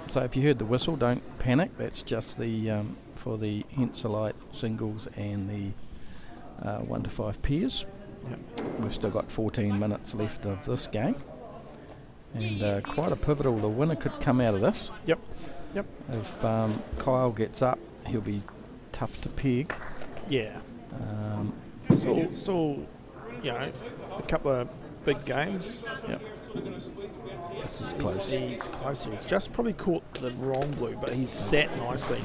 So if you heard the whistle, don't panic. That's just the for the Henslight singles and the 1 to 5 pairs. Yep. We've still got 14 minutes left of this game, and quite a pivotal. The winner could come out of this. Yep. Yep. If Kyle gets up, he'll be tough to peg. Yeah. Um, Still, a couple of big games. Yep. This is close. He's close. He's just probably caught the wrong blue, but he's sat nicely.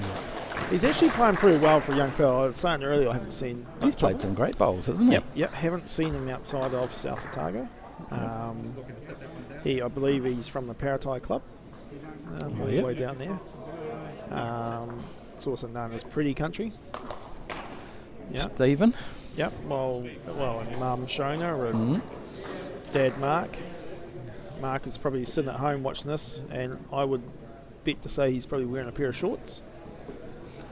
He's actually playing pretty well for a young fellow. I was saying earlier, I haven't seen. He's played some great bowls, hasn't he? Yep. Haven't seen him outside of South Otago. I believe he's from the Paratai Club, all the way down there. It's also known as Pretty Country. Yeah. Stephen. Yep. Well, and Mum Shona and Dad Mark. Mark is probably sitting at home watching this, and I would bet to say he's probably wearing a pair of shorts.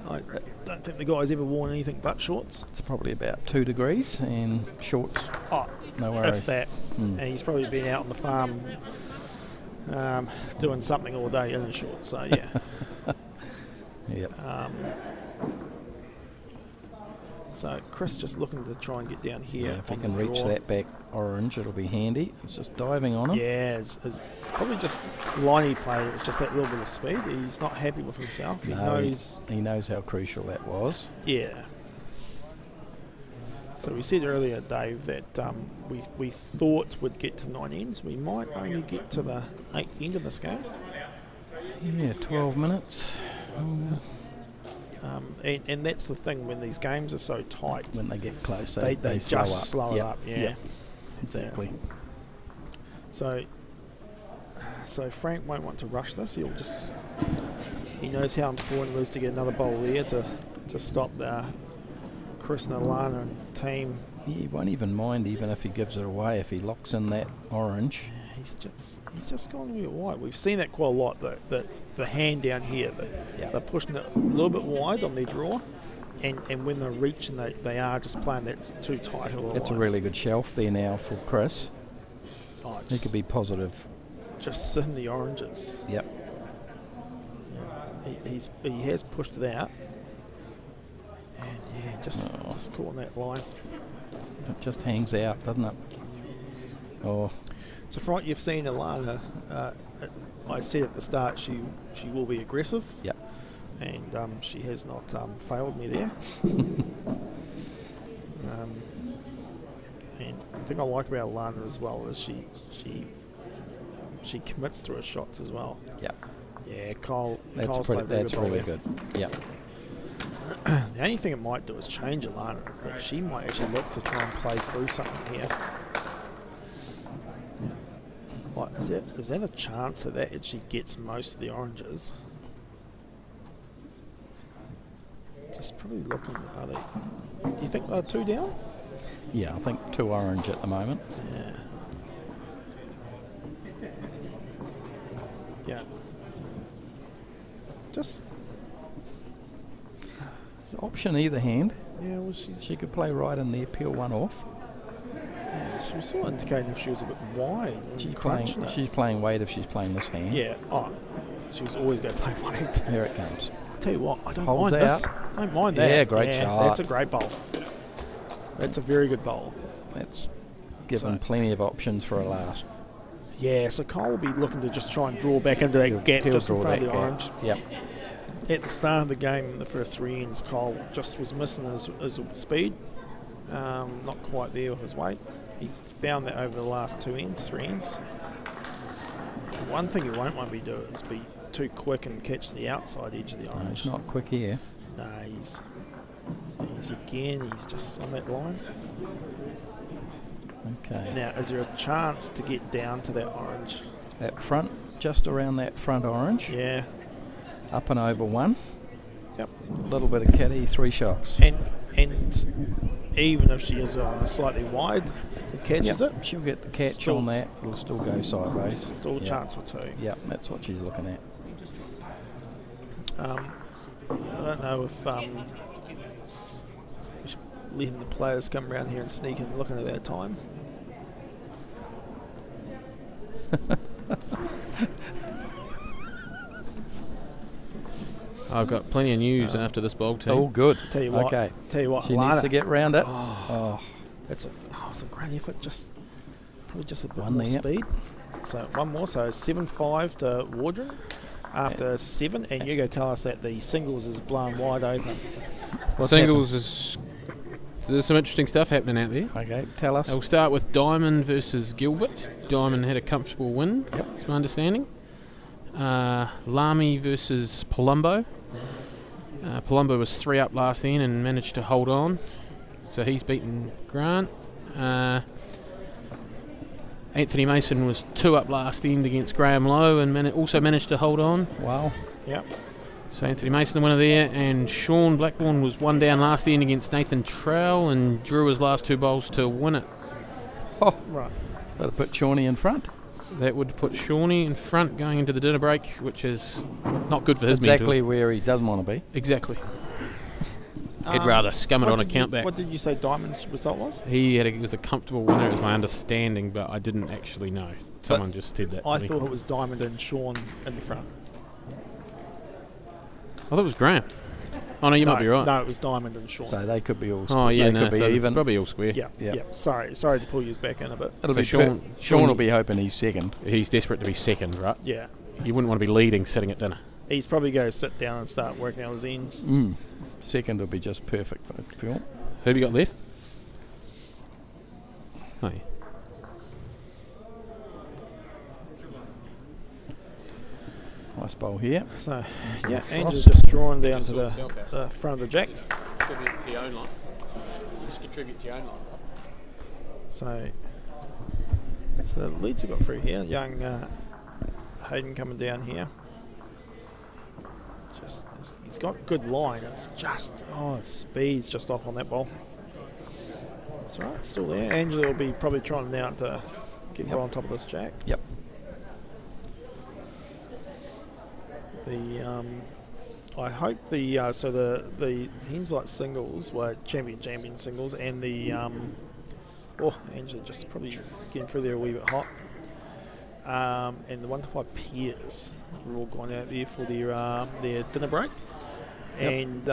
I don't think the guy's ever worn anything but shorts. It's probably about 2 degrees and shorts. Oh, no worries. If that. And he's probably been out on the farm doing something all day in his shorts. So yeah. Yep. So Chris just looking to try and get down here. Yeah, if he can reach that back orange, it'll be handy. It's just diving on him. Yeah, it's probably just liney play. It's just that little bit of speed. He's not happy with himself. He knows how crucial that was. Yeah. So we said earlier, Dave, that we thought we'd get to 9 ends. We might only get to the 8th end of this game. Yeah, 12 minutes. And that's the thing, when these games are so tight, when they get close, they slow just up. slow it up. Yeah, exactly. So Frank won't want to rush this. He knows how important it is to get another bowl there to stop the Chris and Alana and team. He won't even mind even if he gives it away, if he locks in that orange. He's just gone a bit wide. We've seen that quite a lot. That the hand down here, they're pushing it a little bit wide on their draw, and when they're reaching, they are just playing that too tight. That's a really good shelf there now for Chris. He could be positive. Just sitting the oranges. Yep. Yeah. He has pushed it out, and just caught on that line. It just hangs out, doesn't it? Oh. So from what you've seen, Alana, I said at the start she will be aggressive. Yep. And she has not failed me there. And the thing I like about Alana as well is she commits to her shots as well. Yep. Yeah, Kyle's that's really good. Yep. The only thing it might do is change Alana. Is that she might actually look to try and play through something here. Like, is that a chance that actually gets most of the oranges? Just probably looking. Are they? Do you think they're 2 down? Yeah, I think 2 orange at the moment. Yeah. Yeah. Just option either hand. Yeah, well, she could play right in there, peel one off. Yeah, she was sort of indicating if she was a bit wide. She's playing weight if she's playing this hand. Yeah. Oh, she was always going to play weight. Here it comes. Tell you what, I don't Holds mind out. this. Don't mind that. Yeah, great shot. That's a great bowl. That's a very good bowl. That's given plenty of options for a last. Yeah, so Kyle will be looking to just try and draw back into that gap just in front of the orange. Yep. At the start of the game, in the first 3 ends, Kyle just was missing his speed. Not quite there with his weight. He's found that over the last 3 ends. One thing you won't want me to do is be too quick and catch the outside edge of the orange. It's not quick here. No, he's just on that line. Okay. Now, is there a chance to get down to that orange? That front, just around that front orange. Yeah. Up and over 1. Yep. A little bit of caddy, 3 shots. And even if she is slightly wide, it catches it. She'll get the catch on that. It'll still go sideways. Still a chance for 2. Yep, that's what she's looking at. I don't know if we should letting the players come around here and sneak in looking at that time. I've got plenty of news after this bowl team. Oh, good. Tell you what. Okay. Tell you what. She Lana, needs to get round it. It's a great effort. Probably just a bit One more there. speed. So one more. So 7-5 to Waldren after 7, and you go tell us that the singles is blown wide open. Singles is. There's some interesting stuff happening out there. Okay, tell us. We'll start with Diamond versus Gilbert. Diamond had a comfortable win, is my understanding. Lamy versus Palumbo. Palumbo was 3 up last end and managed to hold on. So he's beaten Grant. Anthony Mason was 2 up last end against Graham Lowe and also managed to hold on. Wow. Yep. So Anthony Mason the winner there, and Sean Blackburn was 1 down last end against Nathan Trowell and drew his last 2 bowls to win it. Oh, Right. that'll put Shawnee in front. That would put Shawnee in front going into the dinner break, which is not good for his Exactly mental. where he doesn't want to be. Exactly. He'd rather scum it on a countback. What did you say Diamond's result was? He was a comfortable winner, is my understanding, but I didn't actually know. Someone just said that to I me. thought it was Diamond and Sean in the front. I thought it was Graham. Oh no, you might be right. No, it was Diamond and Sean. So they could be all. Oh yeah, they no, could be so it's even. probably all square. yeah, Yeah. yeah. Sorry to pull you back in a bit. It'll So be Sean- Sean will be hoping he's second. He's desperate to be second, right? Yeah. You wouldn't want to be leading sitting at dinner. He's probably going to sit down and start working on his ends. Second will be just perfect for Phil. Who have you got left? Oh, yeah. Nice bowl here. So, yeah, Frost. Angel's just drawn down to the front of the jack. Contribute to your own life. Just contribute to your own life, right? So the leads have got through here. Young Hayden coming down here. Just he's got good line. It's just his speed's just off on that ball. That's all right, it's still there. Angela will be probably trying now to get right on top of this jack. Yep. The I hope the Henslight singles were champion singles, and the Angela just probably getting through there a wee bit hot. And the 1 to 5 pairs are all gone out there for their dinner break. Yep. And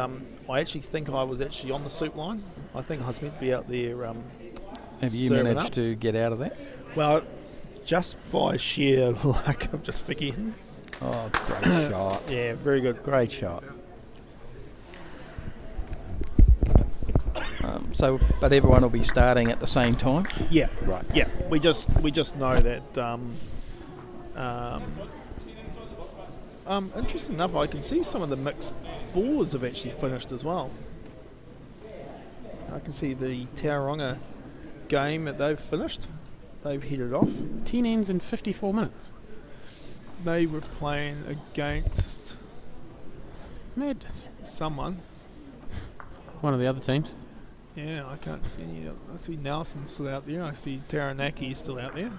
I actually think I was actually on the soup line. I think I was meant to be out there. Have you serving managed up. to get out of that? Well, just by sheer luck of just forgetting. Oh, great shot. Yeah, very good. Great shot. But everyone will be starting at the same time. Yeah, Right. yeah. We just know that. Interesting enough, I can see some of the mixed fours have actually finished as well. I can see the Tauranga game that they've finished. They've headed off. 10 ends in 54 minutes. They were playing against Madness. someone. One of the other teams. Yeah, I can't see any. I see Nelson still out there. I see Taranaki still out there.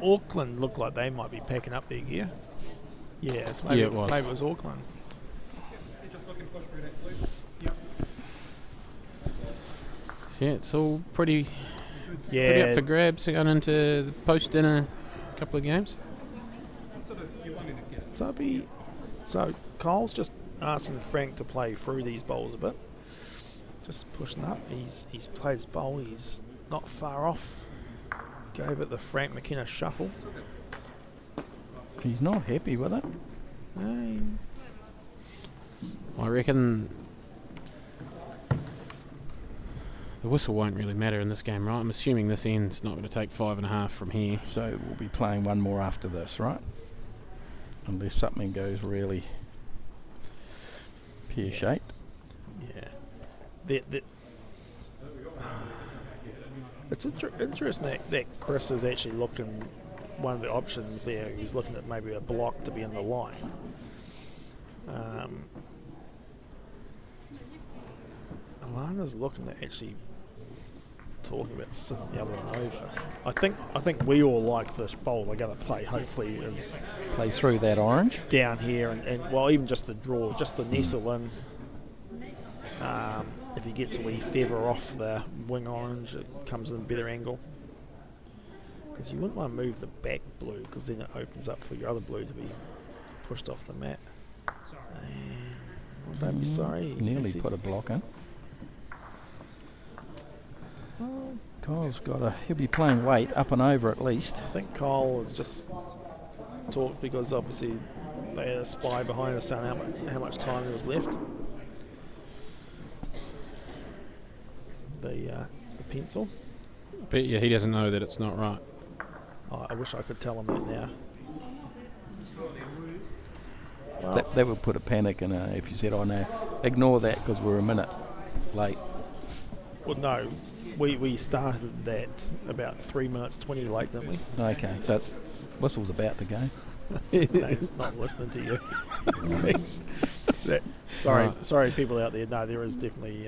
Auckland look like they might be packing up their gear. Yes, maybe, Yeah, it was. maybe it was Auckland. So yeah, it's all pretty Yeah, up for grabs going into the post-dinner couple of games. so Kyle's just asking Frank to play through these bowls a bit. Just pushing up. He's played his bowl. He's not far off. Gave it the Frank McKenna shuffle. He's not happy with it. I reckon the whistle won't really matter in this game, right? I'm assuming this end's not going to take 5.5 from here. So we'll be playing one more after this, right? Unless something goes really pear-shaped. Yeah. It's interesting that Chris is actually looking, one of the options there, he's looking at maybe a block to be in the line. Alana's looking at actually talking about sitting the other one over. I think we all like this bowl they're going to play, hopefully, is Play through that orange. down here and well, even just the draw, just the nestle in. If he gets a wee feather off the wing orange, it comes in a better angle. Because you wouldn't want to move the back blue, because then it opens up for your other blue to be pushed off the mat. And, don't be sorry. Nearly put a block in. Well, Kyle's he'll be playing weight up and over at least. I think Kyle has just talked because obviously they had a spy behind us saying how much time there was left. The pencil. But yeah, he doesn't know that it's not right. Oh, I wish I could tell him that now. Well, That would put a panic in if you said, "Oh no, ignore that because we're a minute late." well, no, We started that about 3 minutes 20 late, didn't we? Okay, so whistle's about to go. No, he's not listening to you. Sorry, people out there. No, there is definitely.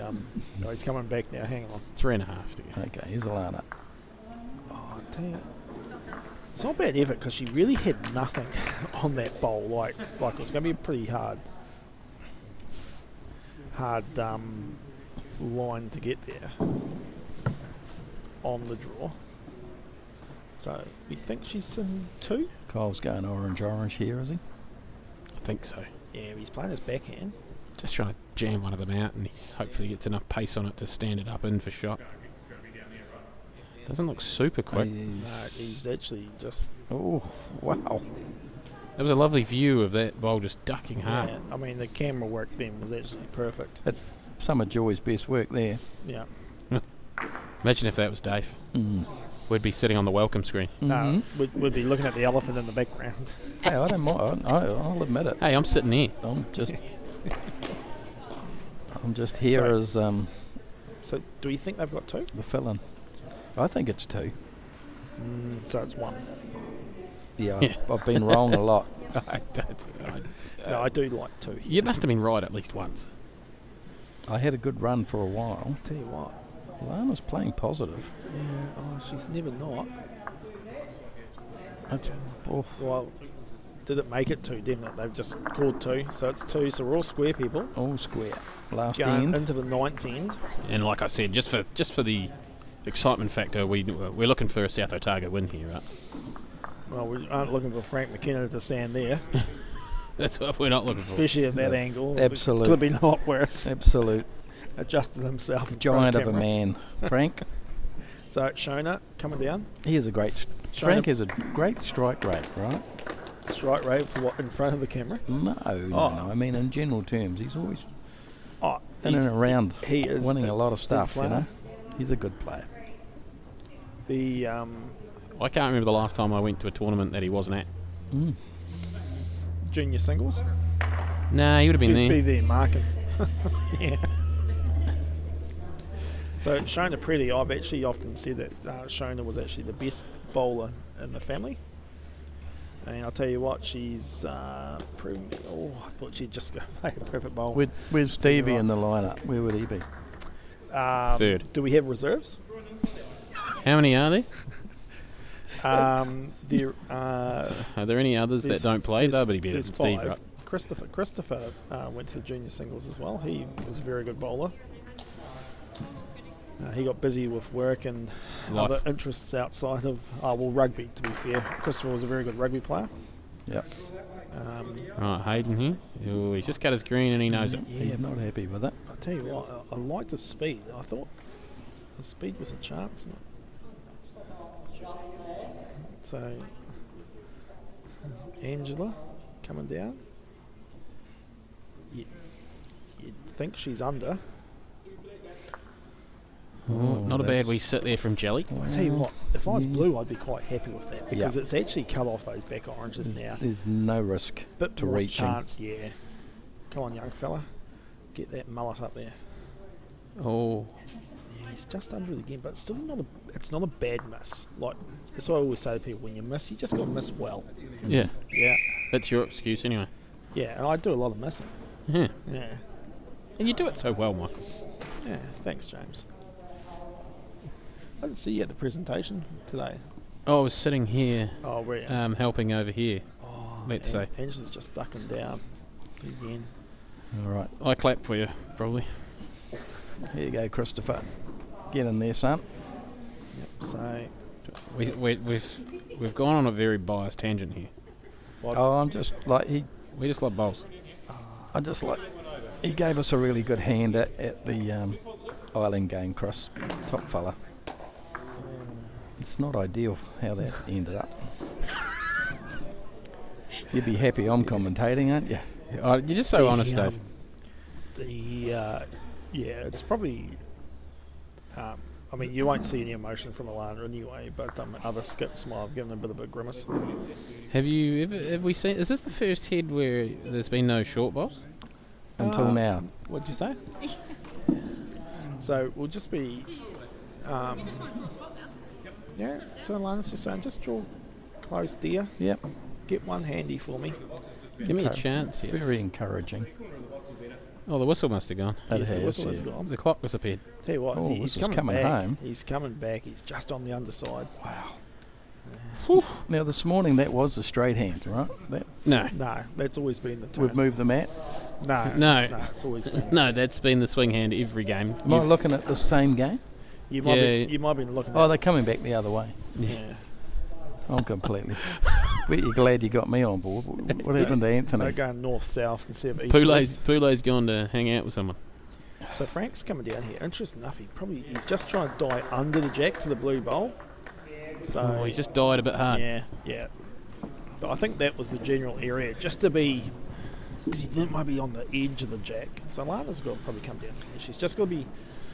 No, he's coming back now. Hang on. 3.5 to go. Okay, here's Alana. Oh, I tell you, it's not bad effort because she really had nothing on that bowl. Like it was going to be a pretty hard line to get there on the draw. So we think she's in 2. Kyle's going orange here, is he? I think so. Yeah, he's playing his backhand. Just trying to jam one of them out, and he hopefully gets enough pace on it to stand it up in for shot. Doesn't look super quick. No, he's actually just. Oh, wow. That was a lovely view of that ball just ducking hard. Yeah, I mean, the camera work then was actually perfect. That's some of Joy's best work there. Yeah. Imagine if that was Dave. We'd be sitting on the welcome screen. We'd be looking at the elephant in the background. Hey, I don't mind. I'll admit it. Hey, I'm sitting here. I'm just here as So, do you think they've got 2? the fill-in. I think it's 2. So it's 1. Yeah. I've been wrong a lot. No, I do like 2. You must have been right at least once. I had a good run for a while. Tell you what. Lana's playing positive. Yeah. Oh, she's never not. Well, did it make it 2? Didn't it? They've just called 2, so it's 2. So we're all square people. All square. Last Going end. into the 9th end. And like I said, just for the excitement factor, we're looking for a South Otago win here, right? Well, we aren't looking for Frank McKenna to stand there, That's what we're not looking for. especially at that angle. Absolute. Could have been a lot worse. Absolute Adjusted himself. in giant front of a camera. man. Frank. So Shona coming down. He has a great. Frank has a great strike rate, right? Strike rate for what in front of the camera. No. I mean, in general terms, he's always in and around he is winning a lot of distinct stuff. You know, he's a good player. The I can't remember the last time I went to a tournament that he wasn't at. junior singles. Nah, he would have been He'd there. be there marking. Yeah. So Shona Pretty, I've actually often said that Shona was actually the best bowler in the family. And I'll tell you what, she's proven. Oh, I thought she'd just go play a perfect bowl. Where's Stevie in the lineup? Where would he be? Third. Do we have reserves? How many are there? There Are there any others that don't play? They'll be better than Steve, 5. right? Christopher went to the junior singles as well. He was a very good bowler. He got busy with work and Life. other interests outside of rugby. To be fair, Christopher was a very good rugby player. Yep. Right, Hayden here. Ooh, he's just cut his green and he knows it. Yeah, He's not happy with it. I'll tell you what, I liked his speed. I thought his speed was a chance. So Angela coming down. You'd think she's under. Not a bad wee sit there from Jelly. I tell you what, if I was blue, I'd be quite happy with that because it's actually cut off those back oranges now. There's no risk Bit to more reaching. chance, yeah. Come on, young fella, get that mullet up there. Oh, Yeah, he's just under it again, but still it's not a bad miss. Like that's what I always say to people: when you miss, you just got to miss well. yeah. Yeah, That's your excuse anyway. yeah, and I do a lot of missing. Yeah. Yeah, And you do it so well, Michael. yeah. Thanks, James. I didn't see you at the presentation today. Oh, I was sitting here, Oh, where? helping over here. Oh, let's say. Angela's just ducking down again. All right. I clap for you, probably. Here you go, Christopher. Get in there, son. Yep. So, We've gone on a very biased tangent here. Oh, I'm just like We just love bowls. he gave us a really good hand at the Island game, Chris. Top fella. It's not ideal how that ended up. You'd be happy I'm commentating, aren't you? You're just so honest, Dave. Yeah, it's probably. I mean, you won't see any emotion from Alana anyway, but other skips might have given a bit of a grimace. Have we seen? Is this the first head where there's been no short bowls? Until now. What'd you say? So we'll just be Yeah, so Lana's just saying, just draw close, dear. Yep. Get one handy for me. Give me a chance here. Very encouraging. Oh, the whistle must have gone. That Yes, the has, whistle yeah. has gone. The clock disappeared. Tell you what, Oh, he's whistle's coming back. home. He's coming back. He's just on the underside. Now, this morning that was the straight hand, right? That No. No, that's always been the turn. we've moved the mat. No, it's always been. No, that's been the swing hand every game. Am I looking at the same game? You might Yeah. be. You might be looking. Oh, at they're coming back the other way. yeah. I'm completely. Bet you're glad you got me on board. What happened to They're Anthony? going north south instead of east Poulet's west. gone to hang out with someone. So Frank's coming down here. Interesting enough, he's just trying to die under the jack for the blue bowl. So Oh, he's just died a bit hard. yeah. But I think that was the general area, just to be, because he might be on the edge of the jack. So Lana's got to probably come down. She's just got to be.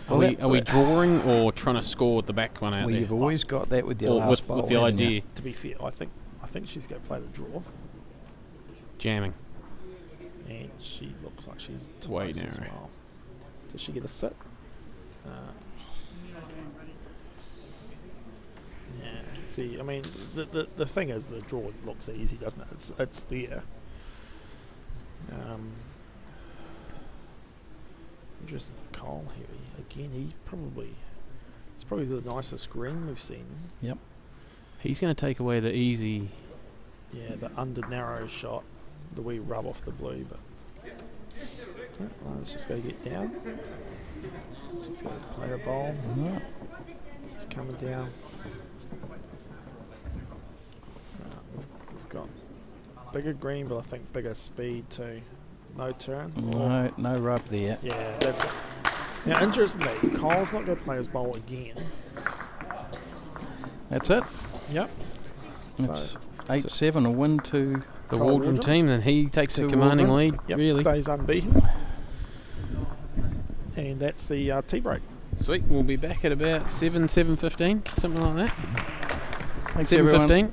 Are we drawing or trying to score with the back one out Well, there? you've always got that with your Or last bowl. with the haven't you? idea. To be fair, I think she's going to play the draw, Jamming. and she looks like she's Way tight as narrow. well. Does she get a sit? Yeah. See, I mean, the thing is, the draw looks easy, doesn't it? It's there. Interesting for Cole here. Again, it's probably the nicest green we've seen. Yep. He's going to take away the easy. Yeah, the under narrow shot, the wee rub off the blue, but let's just go get down. Just go play a bowl. Right. Just coming down. We've got bigger green, but I think bigger speed too. No turn. No rub there. Yeah, that's it. Now, interestingly, Cole's not going to play his bowl again. That's it. Yep. It's 8-7, a win to The Cole Waldren Waldren. team, and he takes a To commanding Waldren. lead, Yep, really. stays unbeaten. And that's the tea break. Sweet, we'll be back at about 7:15, something like that. Thanks, everyone. 7:15.